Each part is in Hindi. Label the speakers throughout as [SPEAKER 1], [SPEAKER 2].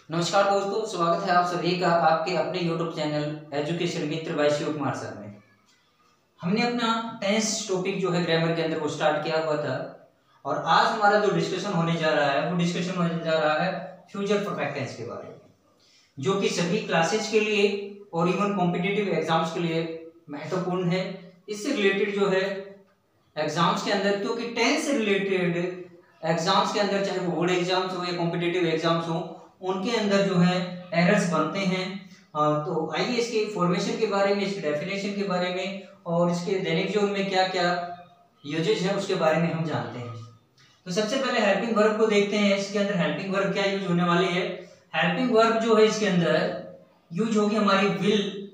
[SPEAKER 1] नमस्कार दोस्तों, स्वागत है आप सभी का आपके अपने YouTube चैनल एजुकेशन मित्र बाय शिव कुमार सर में। हमने अपना टेंस टॉपिक जो है ग्रामर के अंदर वो स्टार्ट किया हुआ था और आज हमारा जो डिस्कशन होने जा रहा है वो डिस्कशन होने जा रहा है फ्यूचर परफेक्ट टेंस के बारे में, जो कि सभी क्लासेज के लिए और इवन कॉम्पिटिटिव एग्जाम्स के लिए महत्वपूर्ण है। इससे रिलेटेड जो है एग्जाम्स के अंदर, क्योंकि टेंस से रिलेटेड एग्जाम्स के अंदर चाहे वो बोर्ड एग्जाम्स हो या कॉम्पिटिटिव एग्जाम्स हो, उनके अंदर जो है एरर्स बनते हैं। तो आइए इसके फॉर्मेशन के बारे में, इसके डेफिनेशन के बारे में और इसके दैनिक जीवन में क्या क्या यूजेज है उसके बारे में हम जानते हैं। तो सबसे पहले हेल्पिंग वर्ब को देखते हैं। इसके अंदर हेल्पिंग वर्ब क्या यूज होने वाली है। हेल्पिंग वर्ब जो है इसके अंदर यूज होगी हमारी विल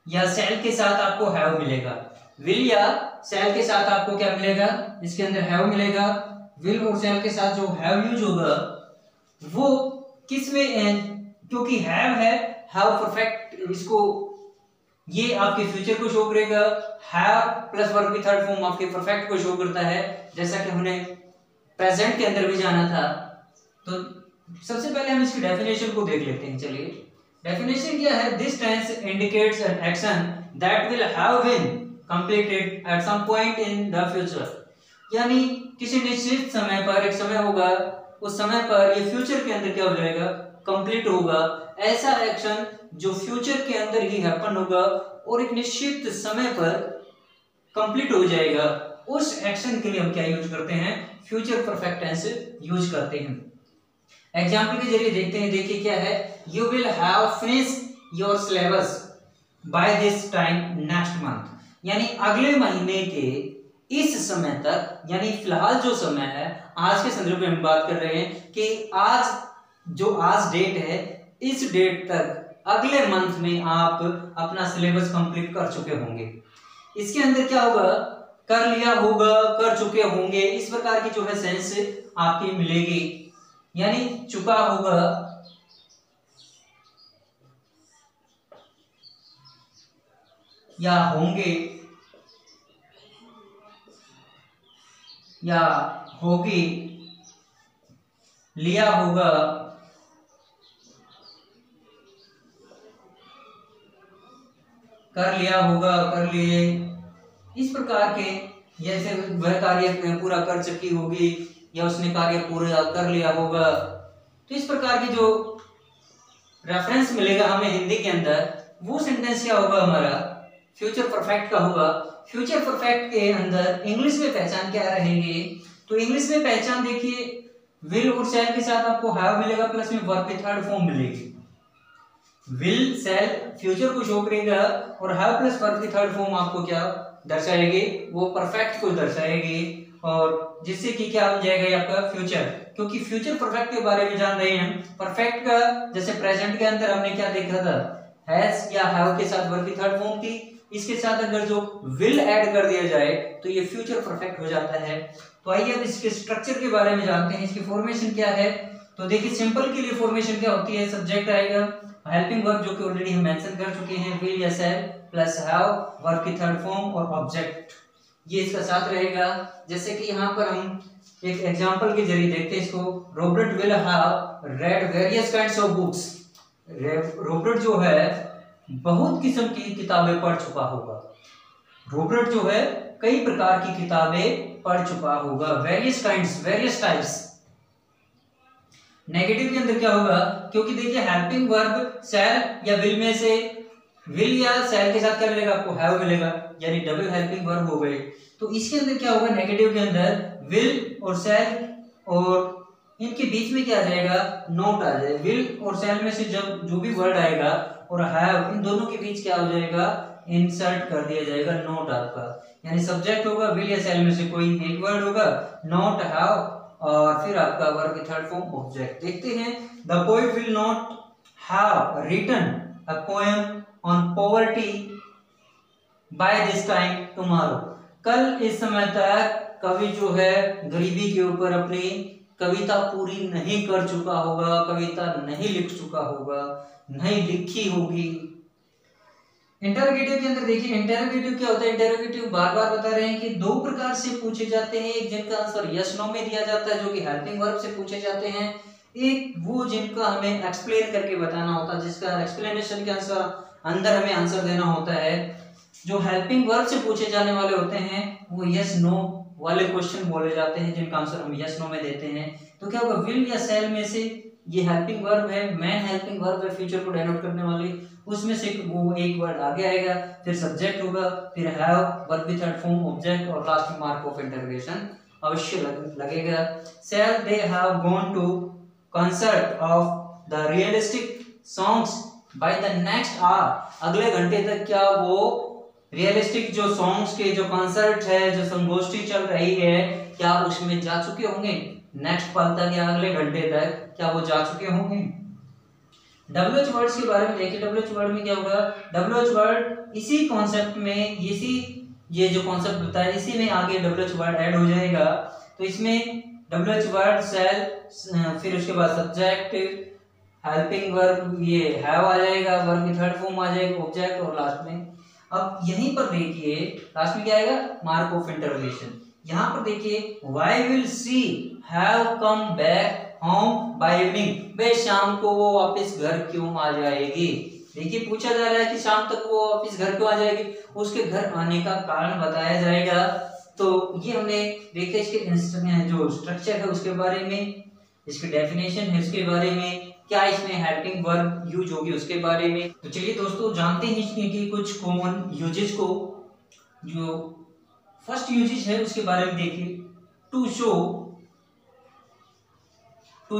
[SPEAKER 1] या सेल के साथ आपको हैव मिलेगा। विल या सेल के साथ आपको क्या मिलेगा, इसके अंदर हैव मिलेगा। विल और सेल के साथ जो हैव यूज होगा वो किस में, क्योंकि हैव है, हैव परफेक्ट, इसको ये आपके फ्यूचर को शो करेगा। हैव प्लस वर्ब की थर्ड फॉर्म आपके परफेक्ट को शो करता है, जैसा कि हमने प्रेजेंट के अंदर भी जाना था। तो सबसे पहले हम इसकी डेफिनेशन को देख लेते हैं। चलिए, डेफिनेशन क्या है। This tense indicates an action that will have been completed at some point in the future, यानी किसी निश्चित समय पर, एक समय होगा, उस समय पर ये फ्यूचर के अंदर क्या हो जाएगा, कंप्लीट होगा। ऐसा एक्शन जो फ्यूचर के अंदर ही हैपन होगा और एक निश्चित समय पर कंप्लीट हो जाएगा, उस एक्शन के लिए हम क्या यूज करते हैं, फ्यूचर परफेक्ट टेंस यूज करते हैं। एग्जांपल के जरिए देखते हैं। देखिए क्या है, you will have finished your syllabus by this time next month, यानी अगले महीने के इस समय तक, यानी फिलहाल जो समय है, आज के संदर्भ में हम बात कर रहे हैं कि आज डेट है, इस डेट तक अगले मंथ में आप अपना सिलेबस कंप्लीट कर चुके होंगे। इसके अंदर क्या होगा, कर लिया होगा, कर चुके होंगे, इस प्रकार की जो है सेंस आपकी मिलेगी, यानी चुका होगा या होंगे या होगी, लिया होगा, कर लिया होगा, कर लिए, इस प्रकार के, जैसे वह कार्य पूरा कर चुकी होगी या उसने कार्य पूरा कर लिया होगा। तो इस प्रकार की जो रेफरेंस मिलेगा हमें हिंदी के अंदर, वो सेंटेंस क्या होगा, हमारा फ्यूचर परफेक्ट का होगा। फ्यूचर परफेक्ट के अंदर इंग्लिश में पहचान क्या रहेगी, तो इंग्लिश में पहचान देखिए, विल और सेल के साथ आपको हैव मिलेगा, प्लस में वर्ब की थर्ड फॉर्म मिलेगी। विल सेल फ्यूचर को शो करेगा और हैव प्लस वर्ब की थर्ड फॉर्म आपको क्या दर्शाएगी, वो परफेक्ट को दर्शाएगी, और जिससे कि क्या बन जाएगा आपका फ्यूचर, क्योंकि फ्यूचर परफेक्ट के बारे में जान रहे हैं। परफेक्ट का जैसे प्रेजेंट के अंदर हमने क्या देखा था, हैज या हैव के साथ वर्ब की थर्ड फॉर्म थी, इसके साथ अगर जो विल ऐड कर दिया जाए तो ये फ्यूचर परफेक्ट हो जाता है। तो आइए अब इसके स्ट्रक्चर के बारे में जानते हैं, इसकी फॉर्मेशन क्या है। तो देखिए, सिंपल के लिए फॉर्मेशन क्या होती है, सब्जेक्ट आएगा, हेल्पिंग वर्ब जो कि ऑलरेडी हम मेंशन कर चुके हैं, विल या सेल प्लस हैव, वर्ब की थर्ड फॉर्म और ऑब्जेक्ट, ये इसका साथ रहेगा। जैसे कि यहाँ पर हम एक एग्जांपल के जरिए देखते हैं इसको। Robert will have read various kinds of books. Robert जो है बहुत किस्म की किताबें पढ़ चुका होगा। रॉबर्ट जो है कई प्रकार की किताबें पढ़ चुका होगा। Various kinds, various types. Negative के अंदर क्या होगा, क्योंकि देखिए हेल्पिंग वर्ब सेल या विल में से, विल या सेल के साथ क्या मिलेगा, आपको हैव मिलेगा, यानी डबल हेल्पिंग वर्ब हो गए। तो इसके अंदर क्या होगा, नेगेटिव के अंदर विल और सेल और इनके बीच में क्या आ जाएगा, नोट आ जाएगा। विल और सेल में से जब जो भी वर्ड आएगा और हैव, इन दोनों के बीच क्या हो जाएगा, इंसर्ट कर दिया जाएगा नोट आपका, यानी सब्जेक्ट होगा, विल या सेल में से कोई एक वर्ड होगा, नोट, हैव, और फिर आपका वर्ब की थर्ड फॉर्म ऑब्जेक्ट। देखते हैं, the poet will not have written a poem on poverty by this time tomorrow. कल इस समय तक कवि जो है गरीबी के ऊपर अपनी कविता पूरी नहीं कर चुका होगा, कविता नहीं लिख चुका होगा, नहीं लिखी होगी। इंटरोगेटिव के अंदर देखिए, इंटरोगेटिव क्या होता है, इंटरोगेटिव बार बार बता रहे हैं कि दो प्रकार से पूछे जाते हैं। एक जिनका आंसर यस नो में दिया जाता है, जो कि हेल्पिंग वर्ब से पूछे जाते हैं, एक वो जिनका हमें एक्सप्लेन करके बताना होता है, जिसका एक्सप्लेनेशन के अंदर हमें आंसर देना होता है। जो हेल्पिंग वर्ब से पूछे जाने वाले होते हैं वो यस नो वाले क्वेश्चन बोले जाते हैं, जिनका आंसर हम यस नो में देते हैं। तो क्या होगा, विल या शैल में से ये हेल्पिंग वर्ब है, मैन हेल्पिंग वर्ब है फ्यूचर को डिनोट करने वाली, उसमें से वो एक वर्ड आगे आएगा, फिर सब्जेक्ट होगा, फिर have, verb with third form, object और लास्ट में मार्क ऑफ इंटरोगेशन अवश्य लगेगा। Shall they have gone to concert of the realistic songs by the next hour, अगले घंटे तक क्या वो रियलिस्टिक जो सॉन्ग्स के जो कंसर्ट है, जो संगोष्ठी चल रही है, क्या उसमें जा चुके होंगे? नेक्स्ट पल तक या अगले घंटे तक क्या वो जा चुके होंगे? WH वर्ड्स के बारे में देखिए। WH वर्ड में क्या होगा, WH वर्ड इसी कॉन्सेप्ट में, ये जो कॉन्सेप्ट होता है इसी में आगे WH वर्ड ऐड हो जाएगा। तो इसमें WH वर्ड शैल, फिर उसके बाद सब्जेक्ट, हेल्पिंग वर्ब ये हैव आ जाएगा, वर्ब की थर्ड फॉर्म आ जाएगा, ऑब्जेक्ट और लास्ट में। अब यहीं पर देखिए लास्ट में क्या आएगा, मार्क ऑफ इंटरोगेशन। यहाँ पर देखिए why will she have come back home by evening, भाई शाम को वो वापस घर क्यों आ जाएगी। देखिए पूछा जा रहा है कि शाम तक वो वापस घर क्यों आ जाएगी, उसके घर आने का कारण बताया जाएगा। तो ये हमने देखा, इसके जो स्ट्रक्चर है उसके बारे में, इसकी डेफिनेशन है उसके बारे में, क्या इसमें हेल्पिंग वर्ब यूज होगी उसके बारे में। तो चलिए दोस्तों जानते हैं इसकी कुछ कॉमन यूजेज को। जो फर्स्ट यूजेज है उसके बारे में देखिए, to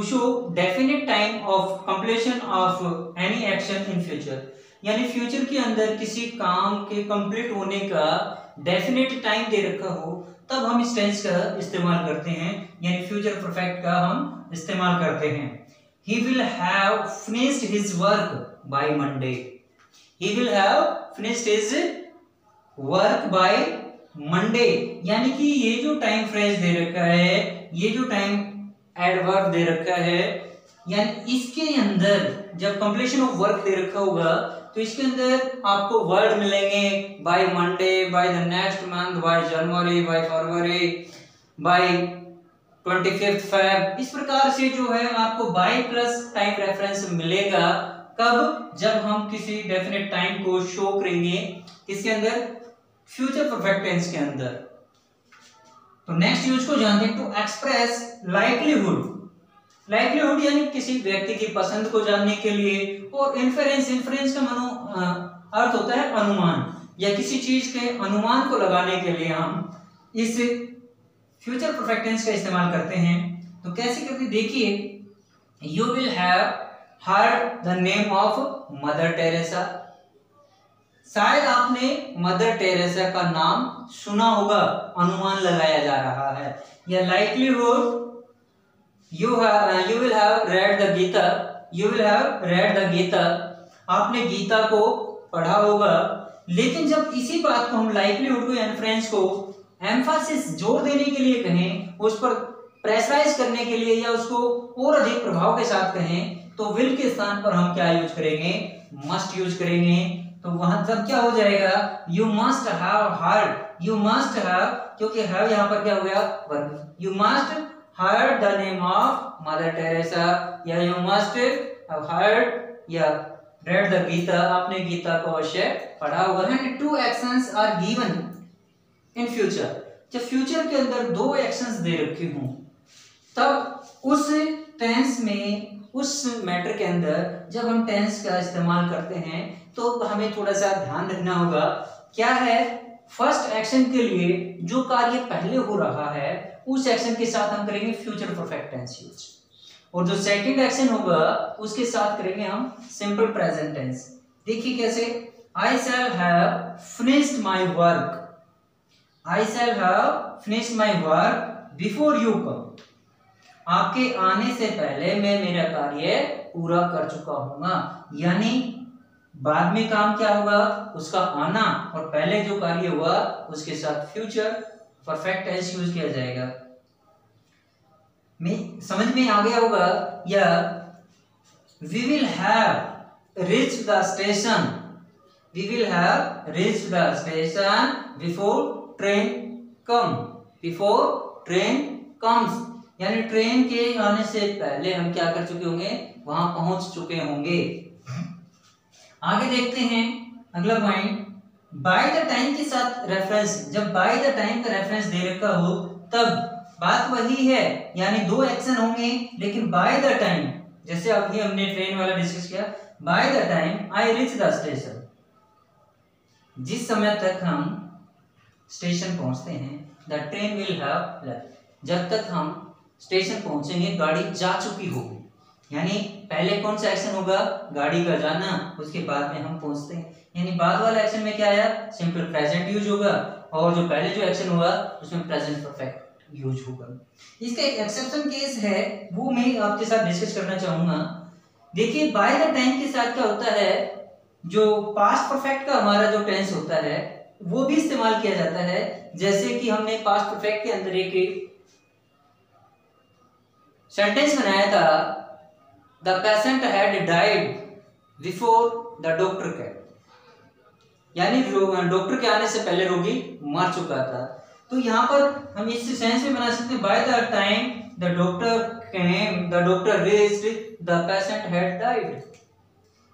[SPEAKER 1] show definite time of completion of any action in future, यानी फ्यूचर के अंदर किसी काम के कंप्लीट होने का डेफिनेट टाइम दे रखा हो, तब हम इस टेंस का इस्तेमाल करते हैं, यानी फ्यूचर परफेक्ट का हम इस्तेमाल करते हैं। He will have finished his work by Monday. He will have finished his work by Monday, यानी कि ये जो टाइम फ्रेज दे रखा है, ये जो टाइम एडवर्ब दे रखा है, यानी इसके अंदर जब कंप्लीशन ऑफ वर्क दे रखा होगा तो इसके अंदर आपको वर्ड मिलेंगे by Monday, by the next month, by January, by February, by 25 Feb, इस प्रकार से जो है आपको बाय प्लस टाइम रेफरेंस मिलेगा। कब? जब हम किसी डेफिनेट टाइम को शो करेंगे किसके अंदर, फ्यूचर परफेक्ट टेंस के अंदर। तो नेक्स्ट यूज को जानते हैं, टू एक्सप्रेस लाइक्लीहुड। लाइक्लीहुड यानी किसी व्यक्ति की पसंद को जानने के लिए, और इन्फरेंस, इन्फरेंस का अर्थ होता है अनुमान, या किसी चीज के अनुमान को लगाने के लिए हम इस फ्यूचर परफेक्ट टेंस का इस्तेमाल करते हैं। तो कैसे करते देखिए, you will have heard the name of mother Teresa, शायद आपने मदर टेरेसा का नाम सुना होगा, अनुमान लगाया जा रहा है। या likelihood, you will have read the Gita, you will have read the Gita, आपने गीता को पढ़ा होगा। लेकिन जब इसी बात को हम लाइक्लीहुड को, इन्फ्रेंस को एम्फासिस जोर देने के लिए कहें, उस पर प्रेशराइज करने के लिए, या उसको और अधिक प्रभाव के साथ कहें, तो विल के स्थान पर हम क्या यूज करेंगे, मस्ट यूज करेंगे। तो वहां तब क्या हो जाएगा, you must have heard, you must have, क्योंकि हैव यहाँ पर क्या हो गया, verb, you must heard the name of Mother Teresa, या you must have heard या read the गीता, आपने गीता को अवश्य पढ़ा होगा। And two actions are given in future, जब फ्यूचर के अंदर दो एक्शंस दे रखे हों, तब उस टेंस में, उस मैटर के अंदर जब हम टेंस का इस्तेमाल करते हैं तो हमें थोड़ा सा ध्यान रखना होगा। क्या है, फर्स्ट एक्शन के लिए जो कार्य पहले हो रहा है उस एक्शन के साथ हम करेंगे फ्यूचर परफेक्ट टेंस यूज, और जो सेकंड एक्शन होगा उसके साथ करेंगे हम सिंपल प्रेजेंट टेंस। देखिए कैसे, I shall have finished my work, I shall have finished my work before you come, आपके आने से पहले मैं मेरा कार्य पूरा कर चुका हूंगा। यानी बाद में काम क्या होगा, उसका आना, और पहले जो कार्य हुआ उसके साथ फ्यूचर परफेक्ट टेंस यूज किया जाएगा। में समझ में आ गया होगा। या we will have reached the station, we will have reached the station before train come, before train comes, यानी ट्रेन के आने से पहले हम क्या कर चुके होंगे, वहां पहुंच चुके होंगे। आगे देखते हैं अगला पॉइंट, बाय द टाइम के साथ रेफरेंस। जब बाय द टाइम का रेफरेंस दे रखा हो तब बात वही है, यानी दो एक्शन होंगे लेकिन बाय द टाइम, जैसे अभी हमने ट्रेन वाला डिस्कस किया, by the time I reach the station, जिस समय तक हम स्टेशन पहुंचते हैं, the train will have left, जब तक हम स्टेशन पहुंचेंगे गाड़ी जा चुकी होगी। यानी पहले कौन सा एक्शन होगा, गाड़ी का जाना, उसके बाद में हम पहुंचते हैं। यानी बाद वाला एक्शन में क्या आया, सिंपल प्रेजेंट यूज होगा, और जो पहले जो एक्शन हुआ उसमें प्रेजेंट परफेक्ट यूज होगा। इसका एक एक्सेप्शन केस है, वो मैं आपके साथ डिस्कस करना चाहूंगा। देखिए बाय द टाइम के साथ क्या होता है, जो पास्ट परफेक्ट का हमारा जो टेंस होता है वो भी इस्तेमाल किया जाता है। जैसे कि हमने पास्ट परफेक्ट के अंदर एक सेंटेंस बनाया था, the patient had died before the doctor केम, यानी डॉक्टर के आने से पहले रोगी मर चुका था। तो यहाँ पर हम इस सेंस में बना सकते हैं, by the time the doctor came the doctor reached the patient had died.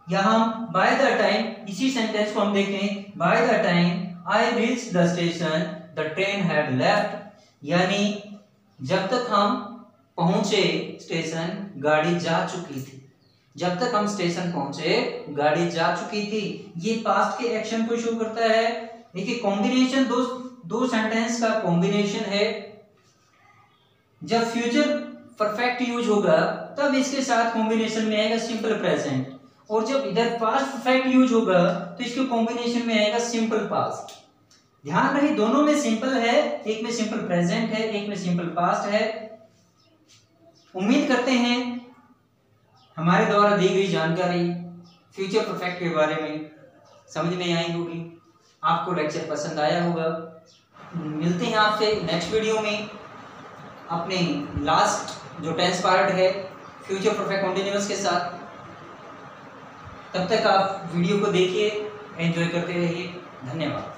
[SPEAKER 1] यहाँ बाय द टाइम इसी सेंटेंस को हम देखें, by the time I reached the station the train had left, यानी जब तक हम पहुंचे स्टेशन गाड़ी जा चुकी थी, जब तक हम स्टेशन पहुंचे गाड़ी जा चुकी थी। ये पास्ट के एक्शन को शो करता है। देखिए कॉम्बिनेशन दो सेंटेंस का कॉम्बिनेशन है। जब फ्यूचर परफेक्ट यूज होगा तब इसके साथ कॉम्बिनेशन में आएगा सिंपल प्रेजेंट, और जब इधर पास्ट परफेक्ट यूज होगा तो इसके कॉम्बिनेशन में आएगा सिंपल पास्ट। ध्यान रहे दोनों में सिंपल है, एक में सिंपल प्रेजेंट है, एक में सिंपल पास्ट है। उम्मीद करते हैं हमारे द्वारा दी गई जानकारी फ्यूचर परफेक्ट के बारे में समझ में आई होगी, आपको लेक्चर पसंद आया होगा। मिलते हैं आपसे नेक्स्ट वीडियो में अपने लास्ट जो टेंस पार्ट है फ्यूचर परफेक्ट कंटीन्यूअस के साथ। तब तक आप वीडियो को देखिए, एंजॉय करते रहिए। धन्यवाद।